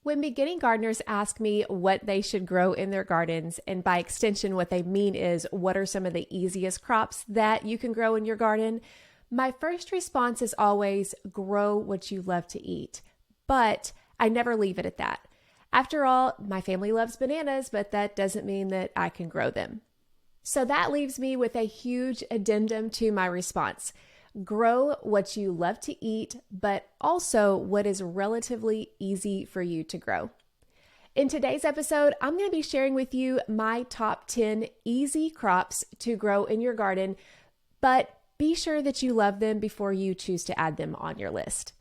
When beginning gardeners ask me what they should grow in their gardens, and by extension, what they mean is what are some of the easiest crops that you can grow in your garden, my first response is always grow what you love to eat. But I never leave it at that. After all, my family loves bananas, but that doesn't mean that I can grow them. So that leaves me with a huge addendum to my response. Grow what you love to eat, but also what is relatively easy for you to grow. In today's episode, I'm going to be sharing with you my top 10 easy crops to grow in your garden, but be sure that you love them before you choose to add them on your list.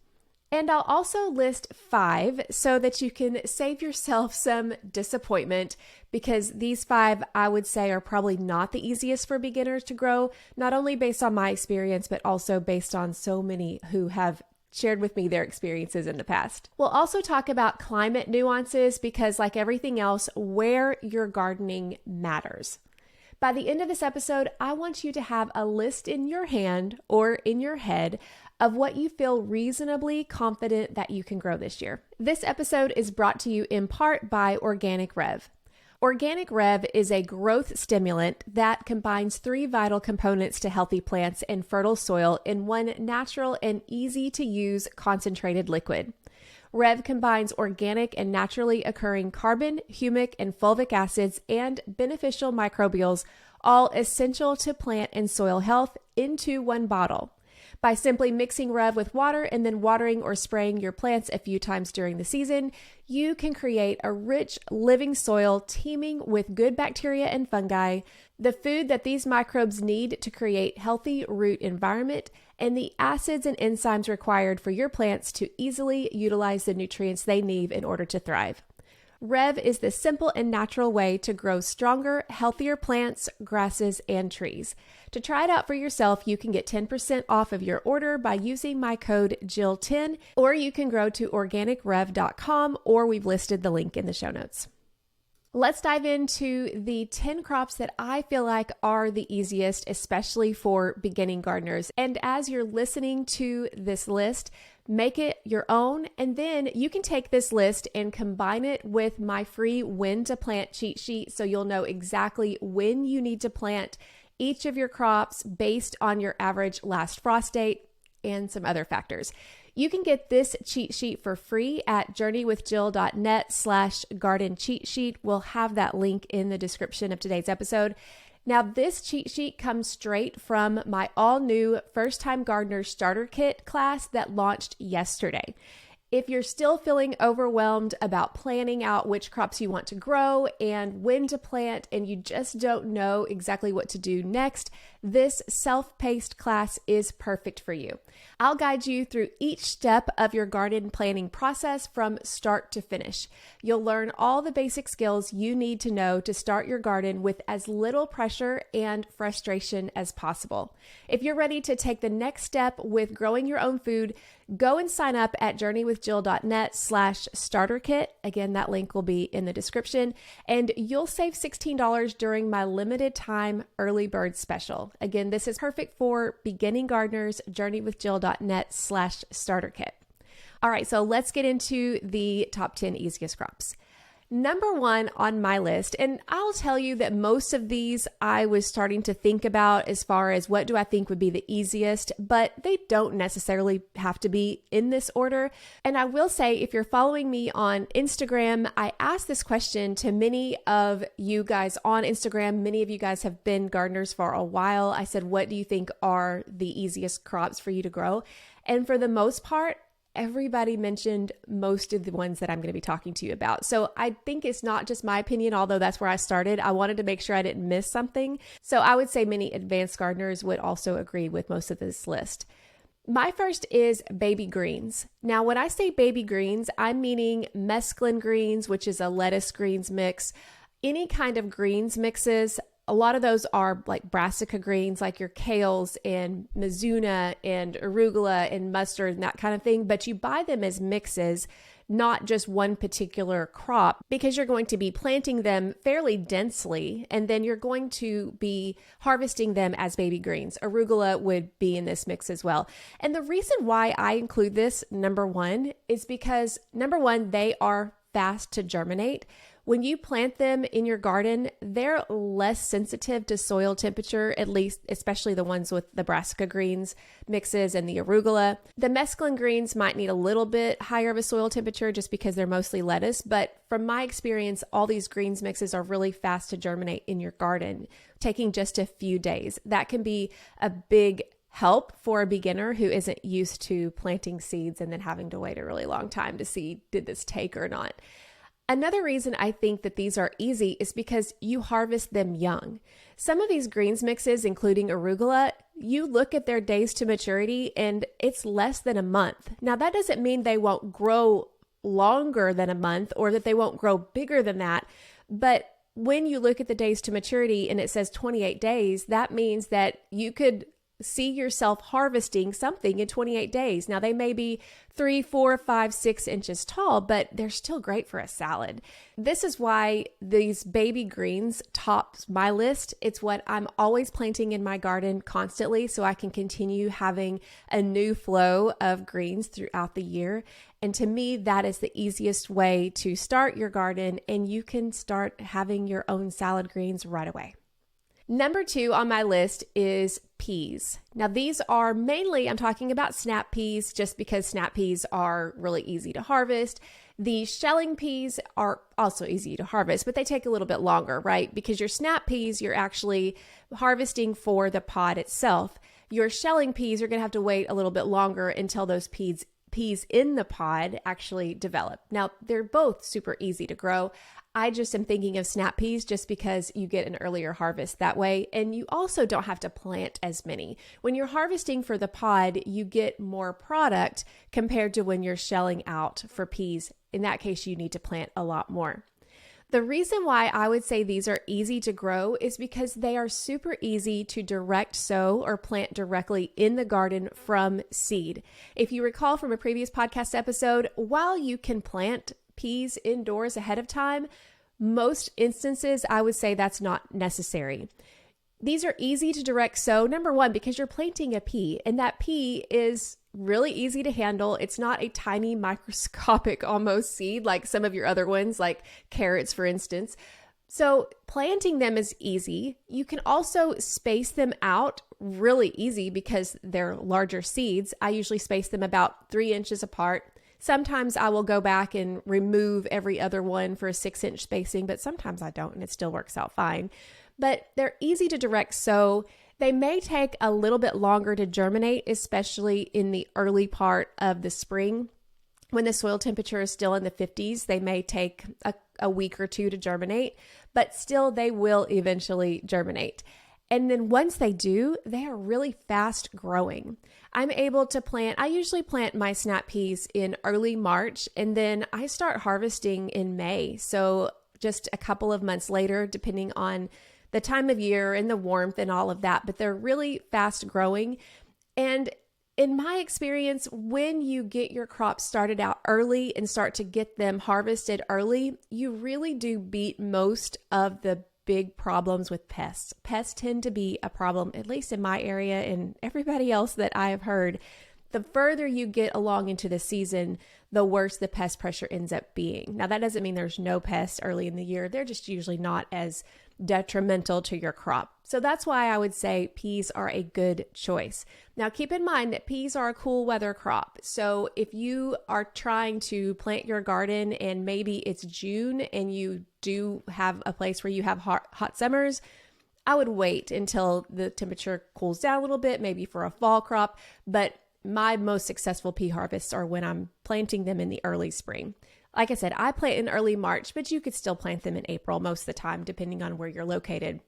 And I'll also list 5 so that you can save yourself some disappointment, because these 5 I would say are probably not the easiest for beginners to grow, not only based on my experience, but also based on so many who have shared with me their experiences in the past. We'll also talk about climate nuances because, like everything else, where you're gardening matters. By the end of this episode, I want you to have a list in your hand or in your head of what you feel reasonably confident that you can grow this year. This episode is brought to you in part by Organic Rev. Organic Rev is a growth stimulant that combines 3 vital components to healthy plants and fertile soil in one natural and easy to use concentrated liquid. Rev combines organic and naturally occurring carbon, humic, and fulvic acids and beneficial microbials, all essential to plant and soil health, into one bottle. By simply mixing Rev with water and then watering or spraying your plants a few times during the season, you can create a rich, living soil teeming with good bacteria and fungi, the food that these microbes need to create healthy root environment, and the acids and enzymes required for your plants to easily utilize the nutrients they need in order to thrive. Rev is the simple and natural way to grow stronger, healthier plants, grasses, and trees. To try it out for yourself, you can get 10% off of your order by using my code Jill10, or you can go to organicrev.com, or we've listed the link in the show notes. Let's dive into the 10 crops that I feel like are the easiest, especially for beginning gardeners. And as you're listening to this list, make it your own, and then you can take this list and combine it with my free when to plant cheat sheet, so you'll know exactly when you need to plant each of your crops based on your average last frost date and some other factors. You can get this cheat sheet for free at journeywithjill.net/garden cheat sheet. We'll have that link in the description of today's episode. Now, this cheat sheet comes straight from my all-new First Time Gardener Starter Kit class that launched yesterday. If you're still feeling overwhelmed about planning out which crops you want to grow and when to plant, and you just don't know exactly what to do next, this self-paced class is perfect for you. I'll guide you through each step of your garden planning process from start to finish. You'll learn all the basic skills you need to know to start your garden with as little pressure and frustration as possible. If you're ready to take the next step with growing your own food, go and sign up at journeywithjill.net/starter kit. Again, that link will be in the description, and you'll save $16 during my limited time early bird special. Again, this is perfect for beginning gardeners. journeywithjill.net/starter kit. All right, so let's get into the top 10 easiest crops. Number 1 on my list, and I'll tell you that most of these I was starting to think about as far as what do I think would be the easiest, but they don't necessarily have to be in this order. And I will say, if you're following me on Instagram, I asked this question to many of you guys on Instagram. Many of you guys have been gardeners for a while. I said, what do you think are the easiest crops for you to grow? And for the most part, everybody mentioned most of the ones that I'm going to be talking to you about. So I think it's not just my opinion, although that's where I started. I wanted to make sure I didn't miss something. So I would say many advanced gardeners would also agree with most of this list. My first is baby greens. Now, when I say baby greens, I'm meaning mesclun greens, which is a lettuce greens mix. Any kind of greens mixes. A lot of those are like brassica greens, like your kales and mizuna and arugula and mustard and that kind of thing. But you buy them as mixes, not just one particular crop, because you're going to be planting them fairly densely, and then you're going to be harvesting them as baby greens. Arugula would be in this mix as well. And the reason why I include this, number one, is because number one, they are fast to germinate. When you plant them in your garden, they're less sensitive to soil temperature, at least, especially the ones with the brassica greens mixes and the arugula. The mesclun greens might need a little bit higher of a soil temperature just because they're mostly lettuce. But from my experience, all these greens mixes are really fast to germinate in your garden, taking just a few days. That can be a big help for a beginner who isn't used to planting seeds and then having to wait a really long time to see, did this take or not? Another reason I think that these are easy is because you harvest them young. Some of these greens mixes, including arugula, you look at their days to maturity and it's less than a month. Now, that doesn't mean they won't grow longer than a month or that they won't grow bigger than that. But when you look at the days to maturity and it says 28 days, that means that you could see yourself harvesting something in 28 days. Now, they may be 3, 4, 5, 6 inches tall, but they're still great for a salad. This is why these baby greens tops my list. It's what I'm always planting in my garden constantly so I can continue having a new flow of greens throughout the year. And to me, that is the easiest way to start your garden, and you can start having your own salad greens right away. Number 2 on my list is peas. Now, these are mainly, I'm talking about snap peas just because snap peas are really easy to harvest. The shelling peas are also easy to harvest, but they take a little bit longer, right? Because your snap peas, you're actually harvesting for the pod itself. Your shelling peas, you're going to have to wait a little bit longer until those peas in the pod actually develop. Now, they're both super easy to grow. I just am thinking of snap peas just because you get an earlier harvest that way. And you also don't have to plant as many. When you're harvesting for the pod, you get more product compared to when you're shelling out for peas. In that case, you need to plant a lot more. The reason why I would say these are easy to grow is because they are super easy to direct sow or plant directly in the garden from seed. If you recall from a previous podcast episode, while you can plant peas indoors ahead of time, most instances I would say that's not necessary. These are easy to direct sow, number one, because you're planting a pea, and that pea is really easy to handle. It's not a tiny microscopic almost seed like some of your other ones, like carrots, for instance. So planting them is easy. You can also space them out really easy because they're larger seeds. I usually space them about 3 inches apart. Sometimes I will go back and remove every other one for a 6-inch spacing, but sometimes I don't, and it still works out fine. But they're easy to direct sow. They may take a little bit longer to germinate, especially in the early part of the spring. When the soil temperature is still in the 50s, they may take a week or two to germinate, but still they will eventually germinate. And then once they do, they are really fast growing. I'm able to I usually plant my snap peas in early March, and then I start harvesting in May. So just a couple of months later, depending on the time of year and the warmth and all of that, but they're really fast growing. And in my experience, when you get your crops started out early and start to get them harvested early, you really do beat most of the big problems with pests. Pests tend to be a problem, at least in my area and everybody else that I have heard. The further you get along into the season, the worse the pest pressure ends up being. Now, that doesn't mean there's no pests early in the year. They're just usually not as detrimental to your crop. So that's why I would say peas are a good choice. Now, keep in mind that peas are a cool weather crop. So if you are trying to plant your garden and maybe it's June and you do have a place where you have hot summers, I would wait until the temperature cools down a little bit, maybe for a fall crop. But my most successful pea harvests are when I'm planting them in the early spring. Like I said, I plant in early March, but you could still plant them in April most of the time, depending on where you're located.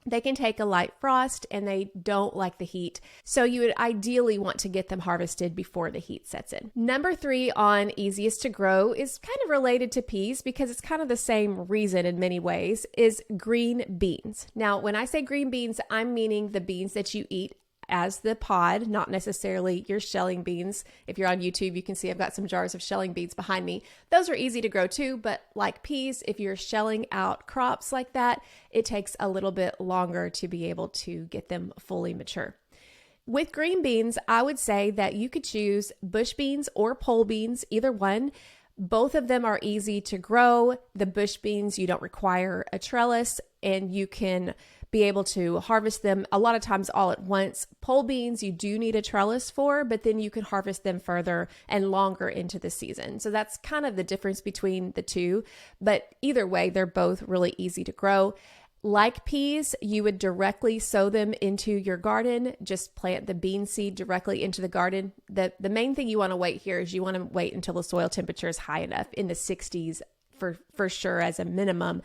They can take a light frost and they don't like the heat. So you would ideally want to get them harvested before the heat sets in. Number 3 on easiest to grow is kind of related to peas because it's kind of the same reason in many ways, is green beans. Now, when I say green beans, I'm meaning the beans that you eat as the pod, not necessarily your shelling beans. If you're on YouTube, you can see I've got some jars of shelling beans behind me. Those are easy to grow too, but like peas, if you're shelling out crops like that, it takes a little bit longer to be able to get them fully mature. With green beans, I would say that you could choose bush beans or pole beans, either one. Both of them are easy to grow. The bush beans, you don't require a trellis, and you can be able to harvest them a lot of times all at once. Pole beans, you do need a trellis for, but then you can harvest them further and longer into the season. So that's kind of the difference between the two. But either way, they're both really easy to grow. Like peas, you would directly sow them into your garden. Just plant the bean seed directly into the garden. The main thing you want to wait here is you want to wait until the soil temperature is high enough, in the 60s for sure as a minimum.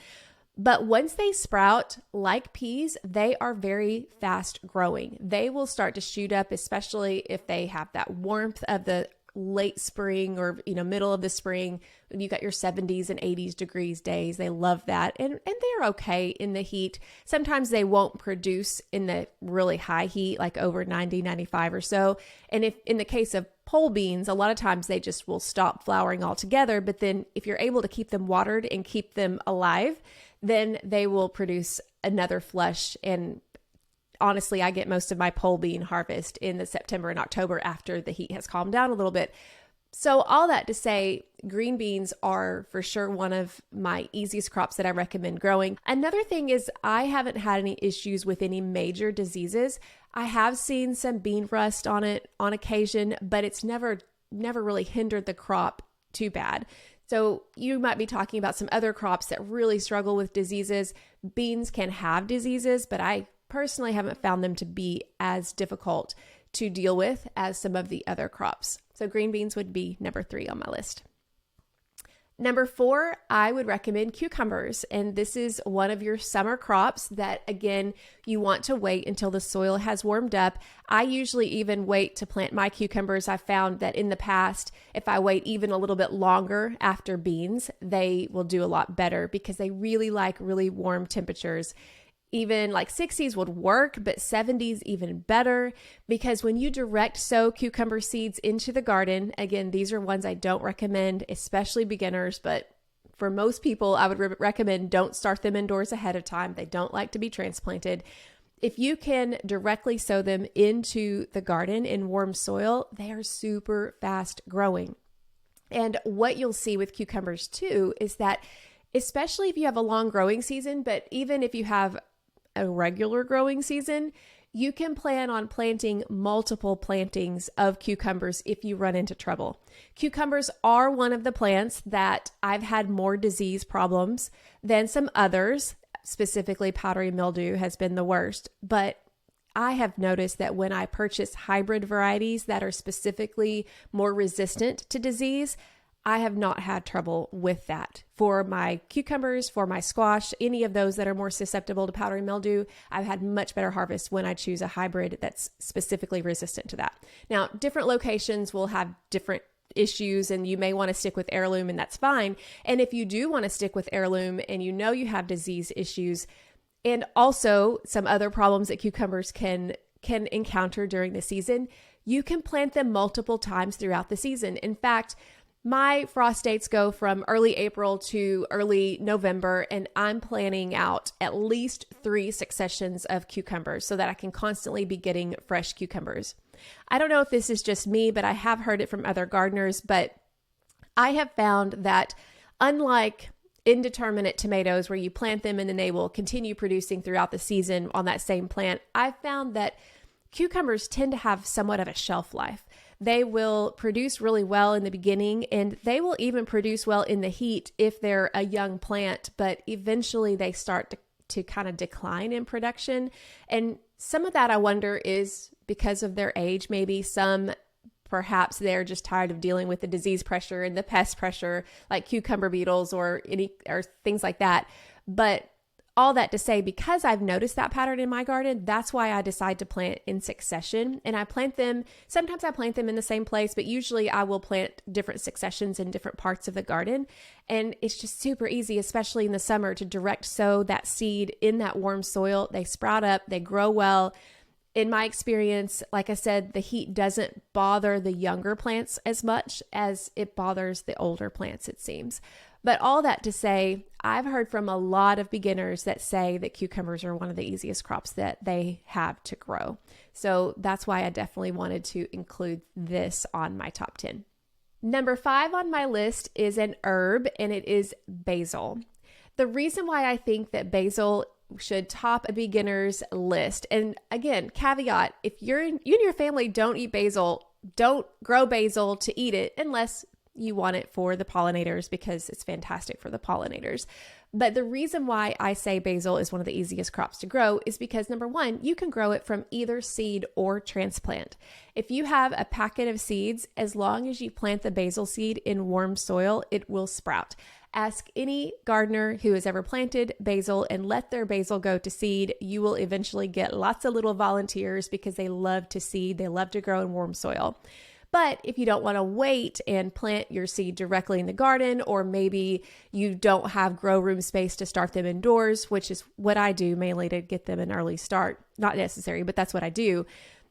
But once they sprout, like peas, they are very fast growing. They will start to shoot up, especially if they have that warmth of the late spring or middle of the spring, when you got your 70s and 80s degrees days. They love that, and they're okay in the heat. Sometimes they won't produce in the really high heat, like over 90, 95 or so. And if in the case of pole beans, a lot of times they just will stop flowering altogether. But then if you're able to keep them watered and keep them alive, then they will produce another flush. And honestly, I get most of my pole bean harvest in the September and October after the heat has calmed down a little bit. So all that to say, green beans are for sure one of my easiest crops that I recommend growing. Another thing is I haven't had any issues with any major diseases. I have seen some bean rust on it on occasion, but it's never really hindered the crop too bad. So you might be talking about some other crops that really struggle with diseases. Beans can have diseases, but I personally haven't found them to be as difficult to deal with as some of the other crops. So green beans would be number 3 on my list. Number 4, I would recommend cucumbers. And this is one of your summer crops that, again, you want to wait until the soil has warmed up. I usually even wait to plant my cucumbers. I found that in the past, if I wait even a little bit longer after beans, they will do a lot better because they really like really warm temperatures. Even like 60s would work, but 70s even better, because when you direct sow cucumber seeds into the garden, again, these are ones I don't recommend, especially beginners, but for most people, I would recommend don't start them indoors ahead of time. They don't like to be transplanted. If you can directly sow them into the garden in warm soil, they are super fast growing. And what you'll see with cucumbers too is that, especially if you have a long growing season, but even if you have a regular growing season, you can plan on planting multiple plantings of cucumbers if you run into trouble. Cucumbers are one of the plants that I've had more disease problems than some others. Specifically, powdery mildew has been the worst, but I have noticed that when I purchase hybrid varieties that are specifically more resistant to disease, I have not had trouble with that. For my cucumbers, for my squash, any of those that are more susceptible to powdery mildew, I've had much better harvest when I choose a hybrid that's specifically resistant to that. Now, different locations will have different issues, and you may want to stick with heirloom, and that's fine. And if you do want to stick with heirloom and you know you have disease issues and also some other problems that cucumbers can encounter during the season, you can plant them multiple times throughout the season. In fact, my frost dates go from early April to early November, and I'm planning out at least 3 successions of cucumbers so that I can constantly be getting fresh cucumbers. I don't know if this is just me, but I have heard it from other gardeners, but I have found that unlike indeterminate tomatoes where you plant them and then they will continue producing throughout the season on that same plant, I've found that cucumbers tend to have somewhat of a shelf life. They will produce really well in the beginning, and they will even produce well in the heat if they're a young plant, but eventually they start to kind of decline in production. And some of that, I wonder, is because of their age. Maybe some, perhaps they're just tired of dealing with the disease pressure and the pest pressure, like cucumber beetles or things like that. But all that to say, because I've noticed that pattern in my garden, that's why I decide to plant in succession. And I plant them, sometimes I plant them in the same place, but usually I will plant different successions in different parts of the garden. And it's just super easy, especially in the summer, to direct sow that seed in that warm soil. They sprout up, they grow well. In my experience, like I said, the heat doesn't bother the younger plants as much as it bothers the older plants, it seems. But all that to say, I've heard from a lot of beginners that say that cucumbers are one of the easiest crops that they have to grow. So that's why I definitely wanted to include this on my top 10. Number 5 on my list is an herb, and it is basil. The reason why I think that basil should top a beginner's list, and again, caveat, if you and your family don't eat basil, don't grow basil to eat it unless you want it for the pollinators, because it's fantastic for the pollinators. But the reason why I say basil is one of the easiest crops to grow is because, number 1, you can grow it from either seed or transplant. If you have a packet of seeds, as long as you plant the basil seed in warm soil, it will sprout. Ask any gardener who has ever planted basil and let their basil go to seed. You will eventually get lots of little volunteers because they love to seed. They love to grow in warm soil. But if you don't want to wait and plant your seed directly in the garden, or maybe you don't have grow room space to start them indoors, which is what I do mainly to get them an early start, not necessary, but that's what I do,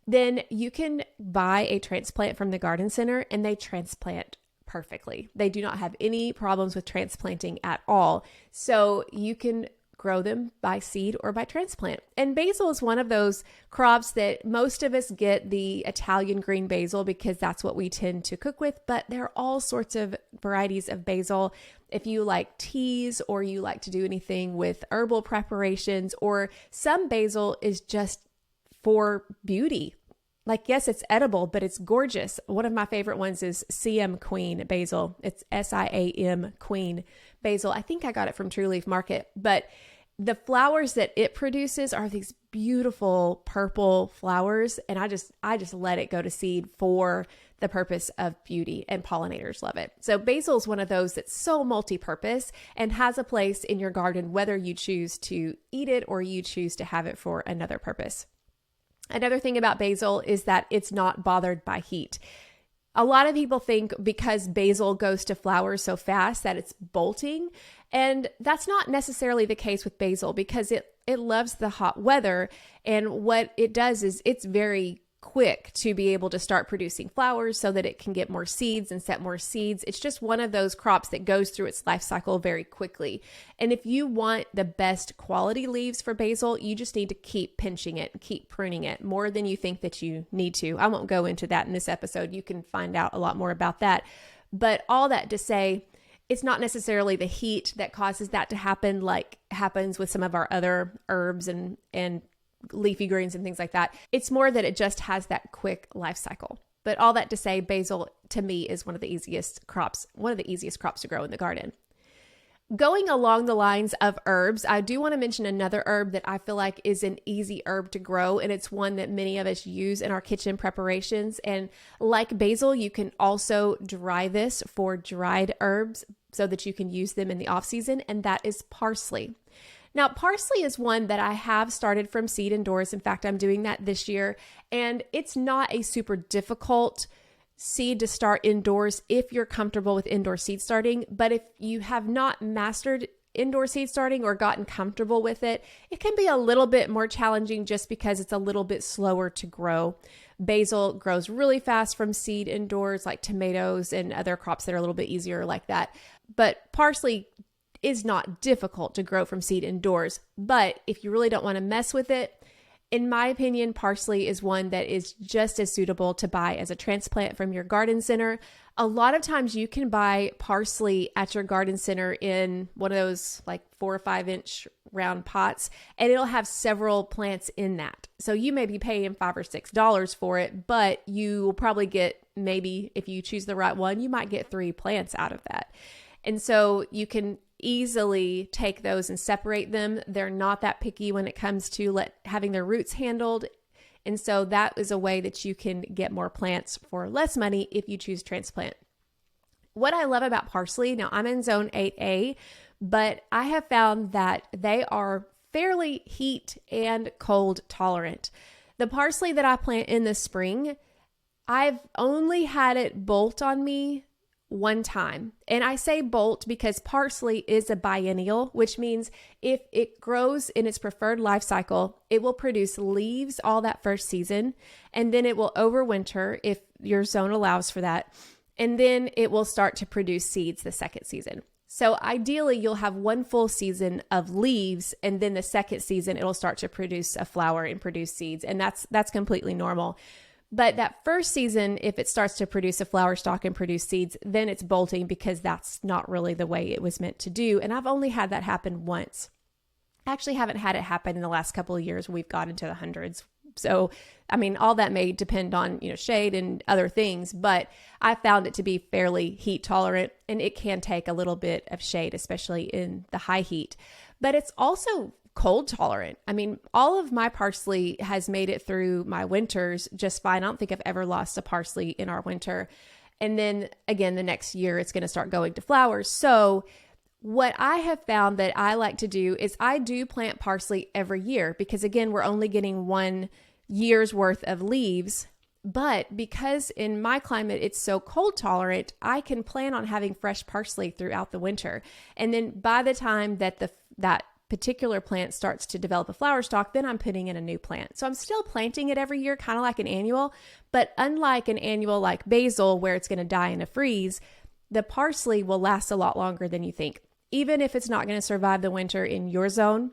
then you can buy a transplant from the garden center and they transplant perfectly. They do not have any problems with transplanting at all. So you can grow them by seed or by transplant. And basil is one of those crops that most of us get the Italian green basil because that's what we tend to cook with, but there are all sorts of varieties of basil. If you like teas or you like to do anything with herbal preparations, or some basil is just for beauty. Like, yes, it's edible, but it's gorgeous. One of my favorite ones is Siam Queen basil. It's Siam Queen basil. I think I got it from True Leaf Market, but the flowers that it produces are these beautiful purple flowers, and I just let it go to seed for the purpose of beauty, and pollinators love it. So basil is one of those that's so multi-purpose and has a place in your garden, whether you choose to eat it or you choose to have it for another purpose. Another thing about basil is that it's not bothered by heat. A lot of people think because basil goes to flower so fast that it's bolting, and that's not necessarily the case with basil because it loves the hot weather, and what it does is it's very quick to be able to start producing flowers so that it can get more seeds and set more seeds. It's just one of those crops that goes through its life cycle very quickly. And if you want the best quality leaves for basil, you just need to keep pinching it and keep pruning it more than you think that you need to. I won't go into that in this episode. You can find out a lot more about that. But all that to say, it's not necessarily the heat that causes that to happen like happens with some of our other herbs and leafy greens and things like that. It's more that it just has that quick life cycle. But all that to say, basil to me is one of the easiest crops to grow in the garden. Going along the lines of herbs, I do want to mention another herb that I feel like is an easy herb to grow, and it's one that many of us use in our kitchen preparations. And like basil, you can also dry this for dried herbs so that you can use them in the off season, and that is parsley. Now, parsley is one that I have started from seed indoors. In fact, I'm doing that this year, and it's not a super difficult seed to start indoors if you're comfortable with indoor seed starting. But if you have not mastered indoor seed starting or gotten comfortable with it, it can be a little bit more challenging just because it's a little bit slower to grow. Basil grows really fast from seed indoors, like tomatoes and other crops that are a little bit easier like that. But parsley is not difficult to grow from seed indoors. But if you really don't want to mess with it, in my opinion, parsley is one that is just as suitable to buy as a transplant from your garden center. A lot of times you can buy parsley at your garden center in one of those like 4 or 5 inch round pots, and it'll have several plants in that. So you may be paying $5 or $6 for it, but you will probably get, maybe if you choose the right one, you might get 3 plants out of that. And so you can easily take those and separate them. They're not that picky when it comes to having their roots handled. And so that is a way that you can get more plants for less money if you choose transplant. What I love about parsley, now I'm in zone 8A, but I have found that they are fairly heat and cold tolerant. The parsley that I plant in the spring, I've only had it bolt on me one time. And I say bolt because parsley is a biennial, which means if it grows in its preferred life cycle, it will produce leaves all that first season, and then it will overwinter if your zone allows for that, and then it will start to produce seeds the second season. So ideally, you'll have one full season of leaves, and then the second season, it'll start to produce a flower and produce seeds, and that's completely normal. But that first season, if it starts to produce a flower stalk and produce seeds, then it's bolting because that's not really the way it was meant to do. And I've only had that happen once. I actually haven't had it happen in the last couple of years. We've got into the hundreds. So, I mean, all that may depend on, shade and other things, but I found it to be fairly heat tolerant, and it can take a little bit of shade, especially in the high heat. But it's also cold tolerant. I mean, all of my parsley has made it through my winters just fine. I don't think I've ever lost a parsley in our winter. And then again, the next year it's going to start going to flowers. So what I have found that I like to do is I do plant parsley every year because again, we're only getting 1 year's worth of leaves. But because in my climate it's so cold tolerant, I can plan on having fresh parsley throughout the winter. And then by the time that that particular plant starts to develop a flower stalk, then I'm putting in a new plant. So I'm still planting it every year, kind of like an annual, but unlike an annual like basil where it's going to die in a freeze, the parsley will last a lot longer than you think. Even if it's not going to survive the winter in your zone,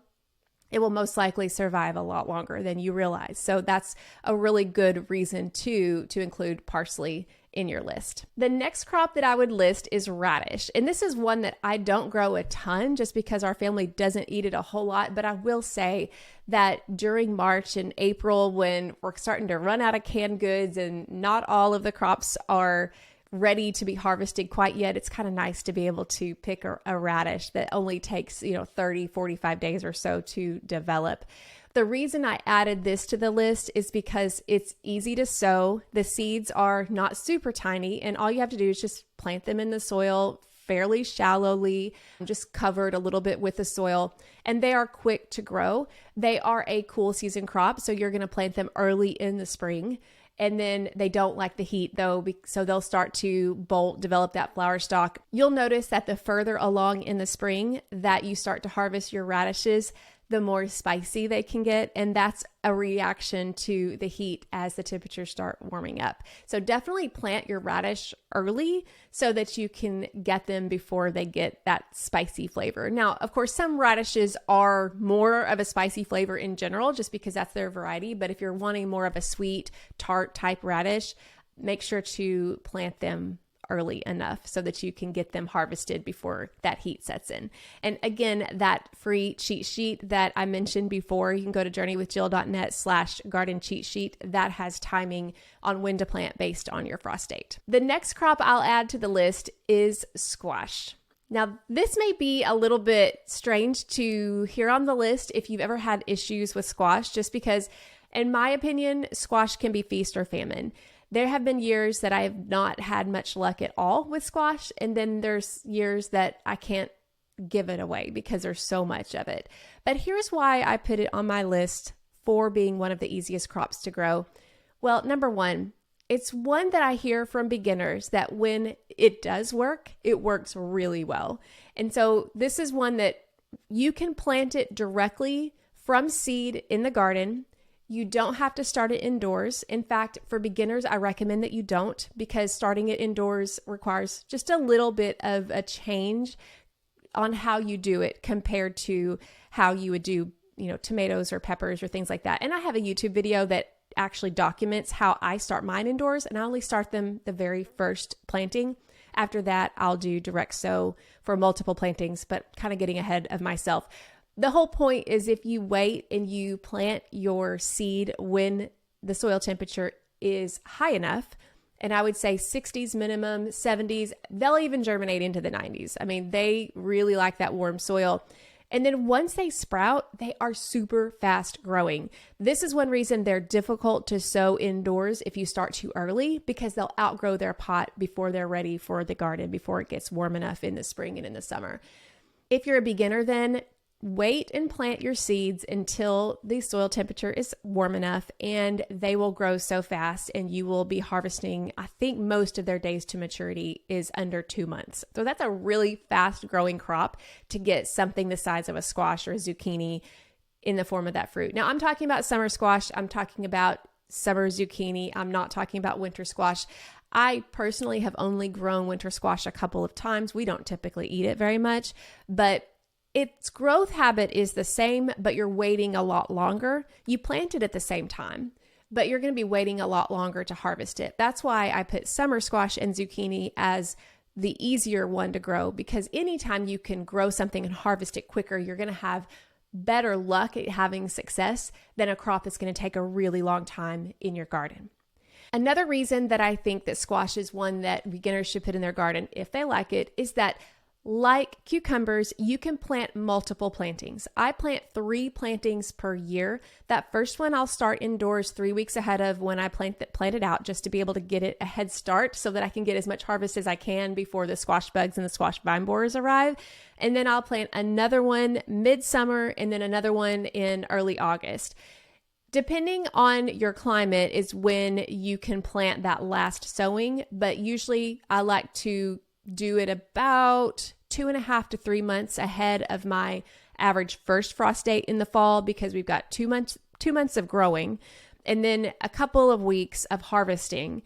it will most likely survive a lot longer than you realize. So that's a really good reason to include parsley in your list. The next crop that I would list is radish. And this is one that I don't grow a ton just because our family doesn't eat it a whole lot. But I will say that during March and April, when we're starting to run out of canned goods and not all of the crops are ready to be harvested quite yet, it's kind of nice to be able to pick a radish that only takes 30, 45 days or so to develop. The reason I added this to the list is because it's easy to sow. The seeds are not super tiny, and all you have to do is just plant them in the soil fairly shallowly, just covered a little bit with the soil, and they are quick to grow. They are a cool season crop, so you're going to plant them early in the spring. And then they don't like the heat though, so they'll start to bolt, develop that flower stalk. You'll notice that the further along in the spring that you start to harvest your radishes, the more spicy they can get. And that's a reaction to the heat as the temperatures start warming up. So definitely plant your radish early so that you can get them before they get that spicy flavor. Now, of course, some radishes are more of a spicy flavor in general, just because that's their variety. But if you're wanting more of a sweet, tart type radish, make sure to plant them early enough so that you can get them harvested before that heat sets in. And again, that free cheat sheet that I mentioned before, you can go to journeywithjill.net/garden cheat sheet. That has timing on when to plant based on your frost date. The next crop I'll add to the list is squash. Now, this may be a little bit strange to hear on the list if you've ever had issues with squash, just because, in my opinion, squash can be feast or famine. There have been years that I have not had much luck at all with squash, and then there's years that I can't give it away because there's so much of it. But here's why I put it on my list for being one of the easiest crops to grow. Well, number one, it's one that I hear from beginners that when it does work, it works really well. And so this is one that you can plant it directly from seed in the garden. You don't have to start it indoors. In fact, for beginners, I recommend that you don't, because starting it indoors requires just a little bit of a change on how you do it compared to how you would do, tomatoes or peppers or things like that. And I have a YouTube video that actually documents how I start mine indoors, and I only start them the very first planting. After that, I'll do direct sow for multiple plantings, but kind of getting ahead of myself. The whole point is if you wait and you plant your seed when the soil temperature is high enough, and I would say 60s minimum, 70s, they'll even germinate into the 90s. I mean, they really like that warm soil. And then once they sprout, they are super fast growing. This is one reason they're difficult to sow indoors if you start too early, because they'll outgrow their pot before they're ready for the garden, before it gets warm enough in the spring and in the summer. If you're a beginner, then wait and plant your seeds until the soil temperature is warm enough, and they will grow so fast, and you will be harvesting, I think most of their days to maturity is under 2 months. So that's a really fast growing crop to get something the size of a squash or a zucchini in the form of that fruit. Now, I'm talking about summer squash. I'm talking about summer zucchini. I'm not talking about winter squash. I personally have only grown winter squash a couple of times. We don't typically eat it very much, but its growth habit is the same, but you're waiting a lot longer. You plant it at the same time, but you're going to be waiting a lot longer to harvest it. That's why I put summer squash and zucchini as the easier one to grow, because anytime you can grow something and harvest it quicker, you're going to have better luck at having success than a crop that's going to take a really long time in your garden. Another reason that I think that squash is one that beginners should put in their garden if they like it is that, like cucumbers, you can plant multiple plantings. I plant 3 plantings per year. That first one I'll start indoors 3 weeks ahead of when I plant it out, just to be able to get it a head start so that I can get as much harvest as I can before the squash bugs and the squash vine borers arrive. And then I'll plant another one midsummer and then another one in early August. Depending on your climate is when you can plant that last sowing, but usually I like to do it about 2.5 to 3 months ahead of my average first frost date in the fall, because we've got 2 months of growing and then a couple of weeks of harvesting.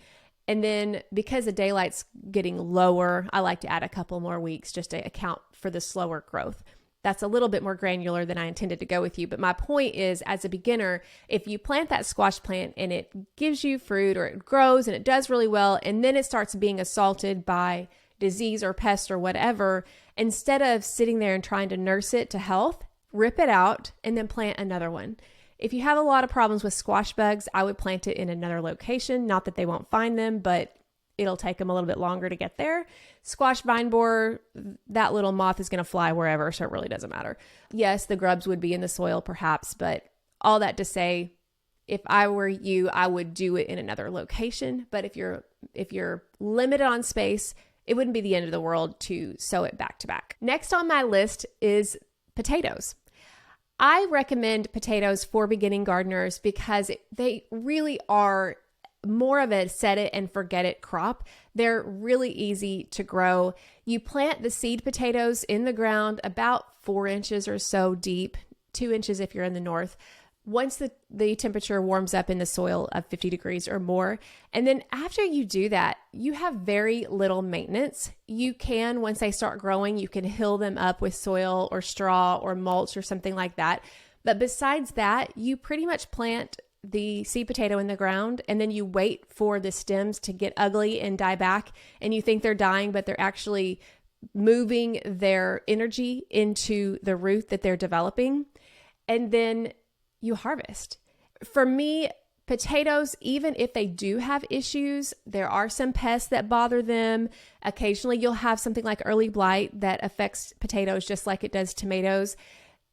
And then because the daylight's getting lower, I like to add a couple more weeks just to account for the slower growth. That's a little bit more granular than I intended to go with you. But my point is, as a beginner, if you plant that squash plant and it gives you fruit or it grows and it does really well, and then it starts being assaulted by disease or pest or whatever, instead of sitting there and trying to nurse it to health, rip it out and then plant another one. If you have a lot of problems with squash bugs, I would plant it in another location. Not that they won't find them, but it'll take them a little bit longer to get there. Squash vine borer, that little moth is going to fly wherever, so it really doesn't matter. Yes, the grubs would be in the soil perhaps, but all that to say, if I were you, I would do it in another location. But if you're limited on space, it wouldn't be the end of the world to sow it back to back. Next on my list is potatoes. I recommend potatoes for beginning gardeners because they really are more of a set it and forget it crop. They're really easy to grow. You plant the seed potatoes in the ground about 4 inches or so deep, 2 inches if you're in the north. Once the temperature warms up in the soil of 50 degrees or more. And then after you do that, you have very little maintenance. You can, once they start growing, you can hill them up with soil or straw or mulch or something like that. But besides that, you pretty much plant the seed potato in the ground and then you wait for the stems to get ugly and die back. And you think they're dying, but they're actually moving their energy into the root that they're developing. And then you harvest. For me, potatoes, even if they do have issues, there are some pests that bother them. Occasionally you'll have something like early blight that affects potatoes just like it does tomatoes.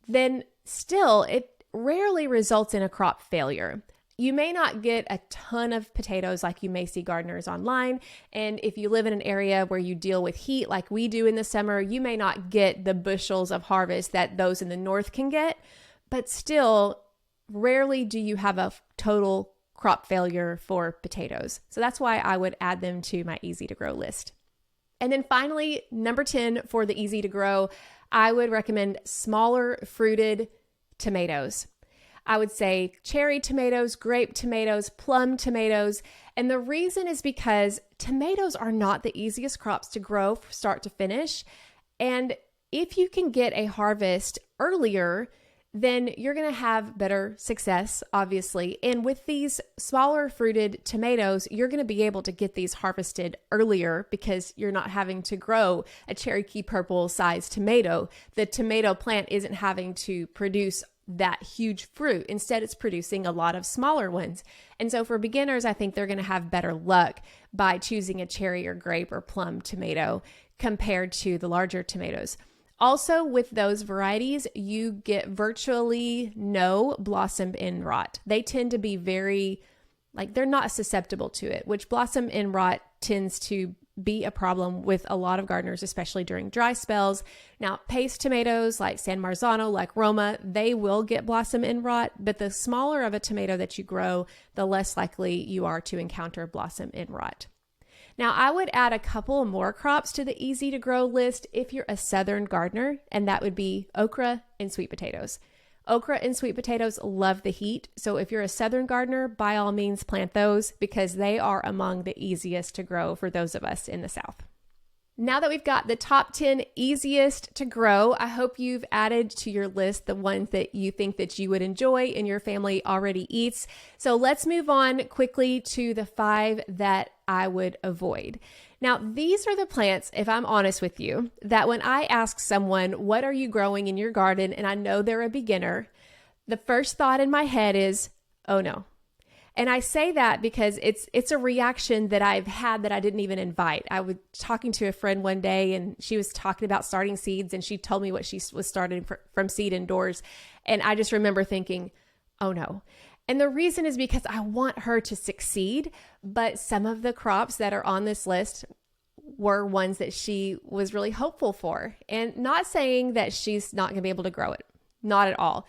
Then still, it rarely results in a crop failure. You may not get a ton of potatoes like you may see gardeners online. And if you live in an area where you deal with heat like we do in the summer, you may not get the bushels of harvest that those in the north can get. But still, rarely do you have a total crop failure for potatoes. So that's why I would add them to my easy to grow list. And then finally, number 10 for the easy to grow, I would recommend smaller fruited tomatoes. I would say cherry tomatoes, grape tomatoes, plum tomatoes. And the reason is because tomatoes are not the easiest crops to grow from start to finish. And if you can get a harvest earlier, then you're going to have better success, obviously. And with these smaller fruited tomatoes, you're going to be able to get these harvested earlier because you're not having to grow a Cherokee purple size tomato. The tomato plant isn't having to produce that huge fruit. Instead, it's producing a lot of smaller ones. And so for beginners, I think they're going to have better luck by choosing a cherry or grape or plum tomato compared to the larger tomatoes. Also, with those varieties, you get virtually no blossom end rot. They tend to be they're not susceptible to it, which blossom end rot tends to be a problem with a lot of gardeners, especially during dry spells. Now, paste tomatoes like San Marzano, like Roma, they will get blossom end rot, but the smaller of a tomato that you grow, the less likely you are to encounter blossom end rot. Now, I would add a couple more crops to the easy to grow list if you're a southern gardener, and that would be okra and sweet potatoes. Okra and sweet potatoes love the heat, so if you're a southern gardener, by all means plant those because they are among the easiest to grow for those of us in the south. Now that we've got the top 10 easiest to grow, I hope you've added to your list the ones that you think that you would enjoy and your family already eats. So let's move on quickly to the 5 that I would avoid. Now, these are the plants, if I'm honest with you, that when I ask someone, what are you growing in your garden? And I know they're a beginner, the first thought in my head is, oh no. And I say that because it's a reaction that I've had that I didn't even invite. I was talking to a friend one day and she was talking about starting seeds and she told me what she was starting from seed indoors. And I just remember thinking, oh no. And the reason is because I want her to succeed, but some of the crops that are on this list were ones that she was really hopeful for. And not saying that she's not going to be able to grow it. Not at all.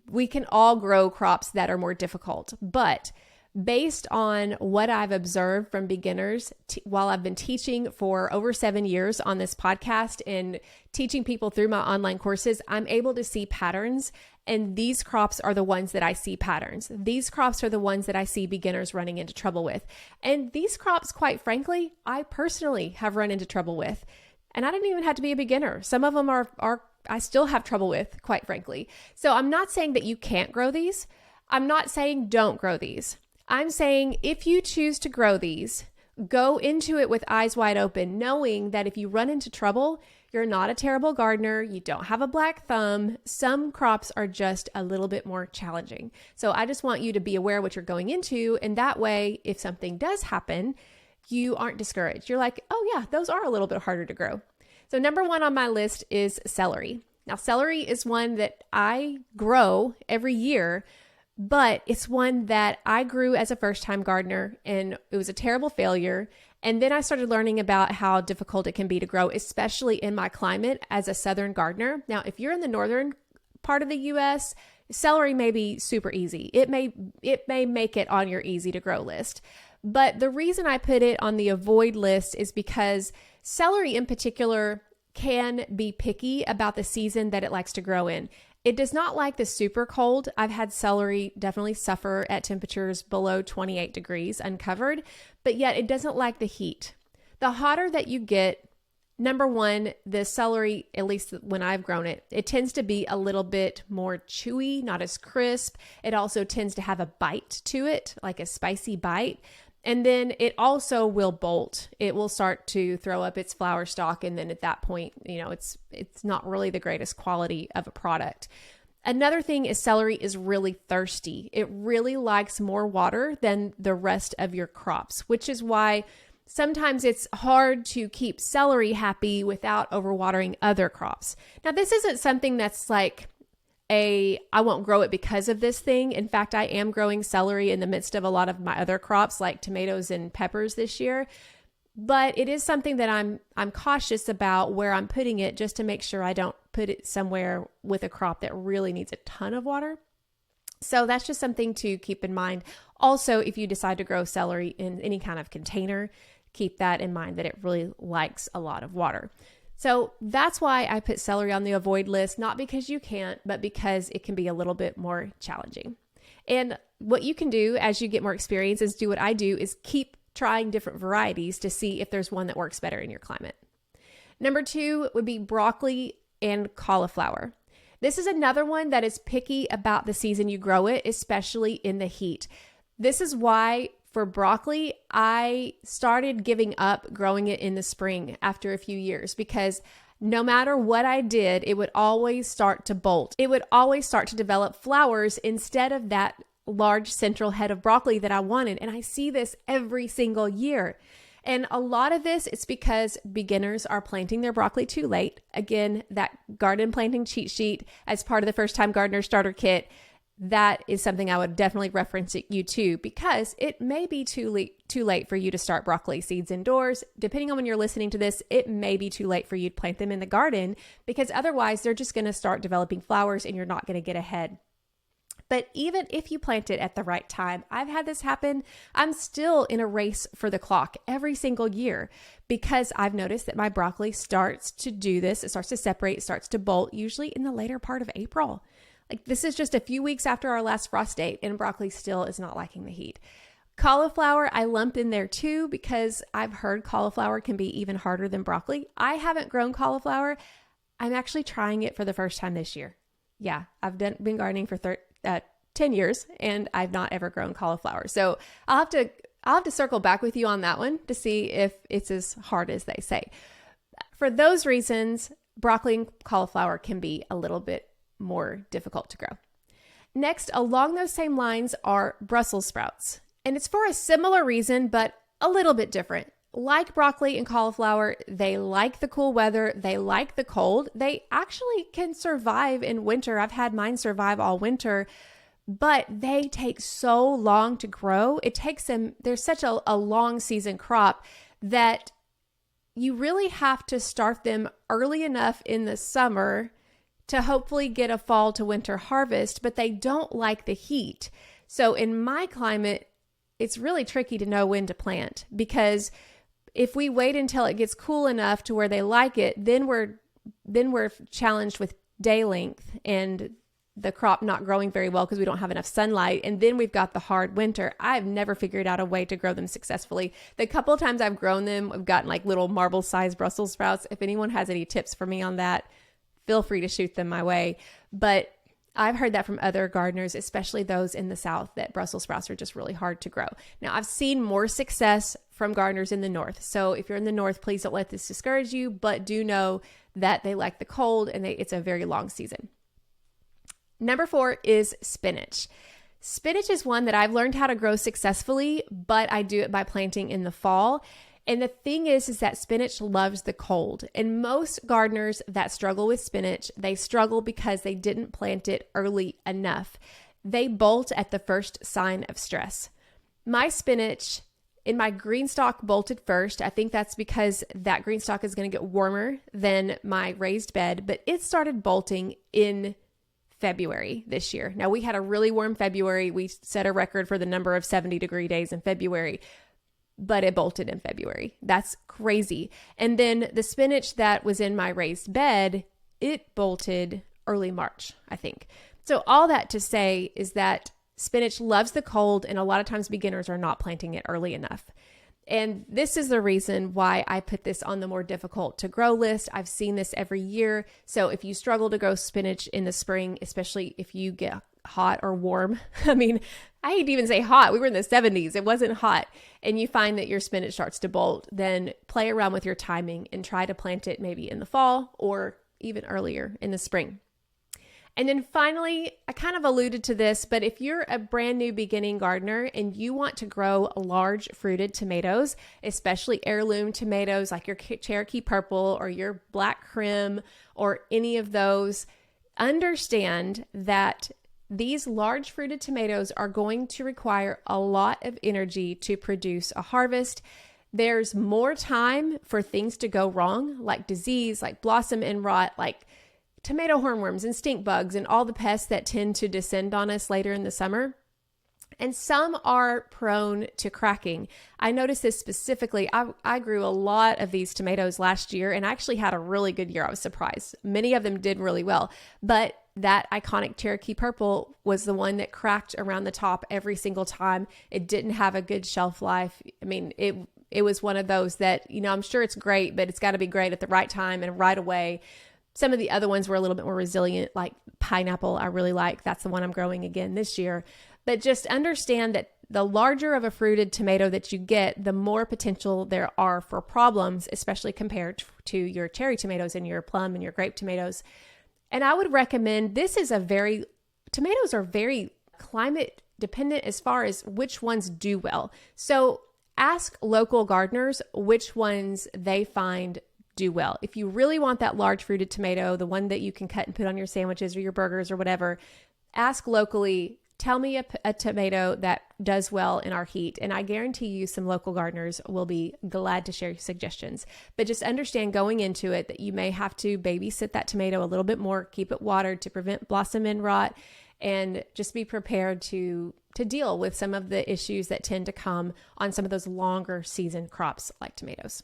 We can all grow crops that are more difficult, but based on what I've observed from beginners while I've been teaching for over 7 years on this podcast and teaching people through my online courses, I'm able to see patterns. And these crops are the ones that I see patterns. These crops are the ones that I see beginners running into trouble with. And these crops, quite frankly, I personally have run into trouble with. And I didn't even have to be a beginner. Some of them are I still have trouble with, quite frankly. So I'm not saying that you can't grow these. I'm not saying don't grow these. I'm saying if you choose to grow these, go into it with eyes wide open, knowing that if you run into trouble, you're not a terrible gardener. You don't have a black thumb. Some crops are just a little bit more challenging. So I just want you to be aware of what you're going into. And that way, if something does happen, you aren't discouraged. You're like, oh yeah, those are a little bit harder to grow. So number 1 on my list is celery. Now, celery is one that I grow every year, but it's one that I grew as a first-time gardener, and it was a terrible failure. And then I started learning about how difficult it can be to grow, especially in my climate as a southern gardener. Now, if you're in the northern part of the U.S., celery may be super easy. It may make it on your easy to grow list. But the reason I put it on the avoid list is because celery in particular can be picky about the season that it likes to grow in. It does not like the super cold. I've had celery definitely suffer at temperatures below 28 degrees uncovered, but yet it doesn't like the heat. The hotter that you get, number 1, the celery, at least when I've grown it, it tends to be a little bit more chewy, not as crisp. It also tends to have a bite to it, like a spicy bite. And then it also will bolt. It will start to throw up its flower stalk. And then at that point, it's not really the greatest quality of a product. Another thing is celery is really thirsty. It really likes more water than the rest of your crops, which is why sometimes it's hard to keep celery happy without overwatering other crops. Now, this isn't something that's like I won't grow it because of this thing. In fact, I am growing celery in the midst of a lot of my other crops like tomatoes and peppers this year. But it is something that I'm cautious about where I'm putting it, just to make sure I don't put it somewhere with a crop that really needs a ton of water. So that's just something to keep in mind. Also, if you decide to grow celery in any kind of container, keep that in mind that it really likes a lot of water. So that's why I put celery on the avoid list, not because you can't, but because it can be a little bit more challenging. And what you can do as you get more experience is do what I do, is keep trying different varieties to see if there's one that works better in your climate. Number 2 would be broccoli and cauliflower. This is another one that is picky about the season you grow it, especially in the heat. This is why for broccoli, I started giving up growing it in the spring after a few years, because no matter what I did, it would always start to bolt. It would always start to develop flowers instead of that large central head of broccoli that I wanted. And I see this every single year. And a lot of this is because beginners are planting their broccoli too late. Again, that garden planting cheat sheet as part of the First Time Gardener Starter Kit, that is something I would definitely reference you to, because it may be too late for you to start broccoli seeds indoors. Depending on when you're listening to this, it may be too late for you to plant them in the garden, because otherwise they're just going to start developing flowers and you're not going to get ahead. But even if you plant it at the right time, I've had this happen. I'm still in a race for the clock every single year, because I've noticed that my broccoli starts to do this. It starts to separate, starts to bolt, usually in the later part of April. Like, this is just a few weeks after our last frost date and broccoli still is not liking the heat. Cauliflower, I lump in there too because I've heard cauliflower can be even harder than broccoli. I haven't grown cauliflower. I'm actually trying it for the first time this year. Yeah, I've been gardening for 10 years and I've not ever grown cauliflower. So I'll have to circle back with you on that one to see if it's as hard as they say. For those reasons, broccoli and cauliflower can be a little bit more difficult to grow. Next, along those same lines are Brussels sprouts. And it's for a similar reason, but a little bit different. Like broccoli and cauliflower, they like the cool weather. They like the cold. They actually can survive in winter. I've had mine survive all winter, but they take so long to grow. It takes them, there's such a long season crop that you really have to start them early enough in the summer to hopefully get a fall to winter harvest, but they don't like the heat. So in my climate, it's really tricky to know when to plant because if we wait until it gets cool enough to where they like it, then we're challenged with day length and the crop not growing very well because we don't have enough sunlight. And then we've got the hard winter. I've never figured out a way to grow them successfully. The couple of times I've grown them, I've gotten like little marble-sized Brussels sprouts. If anyone has any tips for me on that, feel free to shoot them my way. But I've heard that from other gardeners, especially those in the South, that Brussels sprouts are just really hard to grow. Now, I've seen more success from gardeners in the North. So if you're in the North, please don't let this discourage you, but do know that they like the cold and it's a very long season. Number 4 is spinach. Spinach is one that I've learned how to grow successfully, but I do it by planting in the fall. And the thing is that spinach loves the cold. And most gardeners that struggle with spinach, they struggle because they didn't plant it early enough. They bolt at the first sign of stress. My spinach in my green stalk bolted first. I think that's because that green stalk is going to get warmer than my raised bed, but it started bolting in February this year. Now, we had a really warm February. We set a record for the number of 70-degree days in February, but it bolted in February. That's crazy. And then the spinach that was in my raised bed, it bolted early March, I think. So all that to say is that spinach loves the cold, and a lot of times beginners are not planting it early enough. And this is the reason why I put this on the more difficult to grow list. I've seen this every year. So if you struggle to grow spinach in the spring, especially if you get hot or warm, I mean, I hate to even say hot. We were in the 70s. It wasn't hot. And you find that your spinach starts to bolt, then play around with your timing and try to plant it maybe in the fall or even earlier in the spring. And then finally, I kind of alluded to this, but if you're a brand new beginning gardener and you want to grow large fruited tomatoes, especially heirloom tomatoes like your Cherokee Purple or your Black Krim or any of those, understand that these large fruited tomatoes are going to require a lot of energy to produce a harvest. There's more time for things to go wrong, like disease, like blossom end rot, like tomato hornworms and stink bugs and all the pests that tend to descend on us later in the summer. And some are prone to cracking. I noticed this specifically. I grew a lot of these tomatoes last year and I actually had a really good year. I was surprised. Many of them did really well, but that iconic Cherokee Purple was the one that cracked around the top every single time. It didn't have a good shelf life. I mean, it was one of those that, you know, I'm sure it's great, but it's got to be great at the right time and right away. Some of the other ones were a little bit more resilient, like pineapple. I really like. That's the one I'm growing again this year. But just understand that the larger of a fruited tomato that you get, the more potential there are for problems, especially compared to your cherry tomatoes and your plum and your grape tomatoes. And I would recommend, tomatoes are very climate dependent as far as which ones do well. So ask local gardeners which ones they find do well. If you really want that large fruited tomato, the one that you can cut and put on your sandwiches or your burgers or whatever, ask locally, tell me a tomato that does well in our heat. And I guarantee you some local gardeners will be glad to share suggestions. But just understand going into it that you may have to babysit that tomato a little bit more, keep it watered to prevent blossom end rot, and just be prepared to deal with some of the issues that tend to come on some of those longer season crops like tomatoes.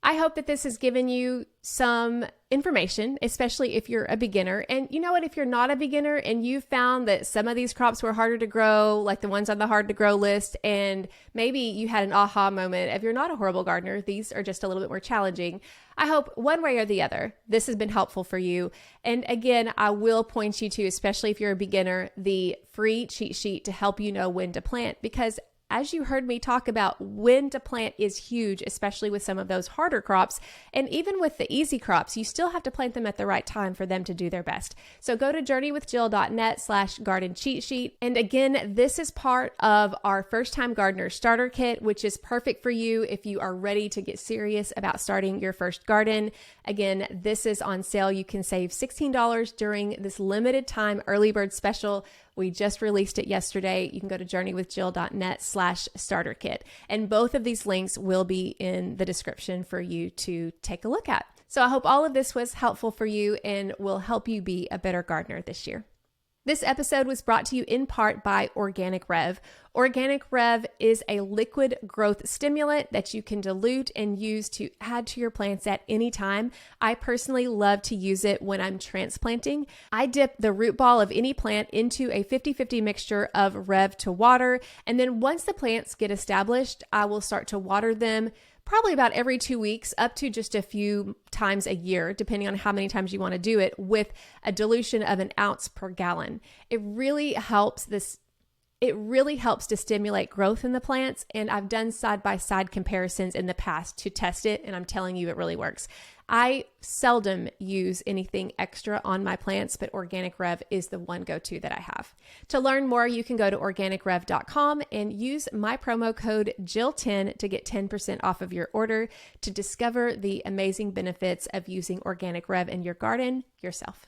I hope that this has given you some information, especially if you're a beginner. And you know what? If you're not a beginner and you found that some of these crops were harder to grow, like the ones on the hard to grow list, and maybe you had an aha moment, if you're not a horrible gardener, these are just a little bit more challenging. I hope one way or the other, this has been helpful for you. And again, I will point you to, especially if you're a beginner, the free cheat sheet to help you know when to plant, because as you heard me talk about, when to plant is huge, especially with some of those harder crops. And even with the easy crops, you still have to plant them at the right time for them to do their best. So go to journeywithjill.net/garden cheat sheet. And again, this is part of our first time gardener starter kit, which is perfect for you if you are ready to get serious about starting your first garden. Again, this is on sale. You can save $16 during this limited time early bird special. We just released it yesterday. You can go to journeywithjill.net/starter kit. And both of these links will be in the description for you to take a look at. So I hope all of this was helpful for you and will help you be a better gardener this year. This episode was brought to you in part by Organic Rev. Organic Rev is a liquid growth stimulant that you can dilute and use to add to your plants at any time. I personally love to use it when I'm transplanting. I dip the root ball of any plant into a 50-50 mixture of Rev to water, and then once the plants get established, I will start to water them probably about every 2 weeks, up to just a few times a year, depending on how many times you want to do it, with a dilution of 1 ounce per gallon. It really helps to stimulate growth in the plants, and I've done side-by-side comparisons in the past to test it, and I'm telling you it really works. I seldom use anything extra on my plants, but Organic Rev is the one go-to that I have. To learn more, you can go to organicrev.com and use my promo code JILL10 to get 10% off of your order to discover the amazing benefits of using Organic Rev in your garden yourself.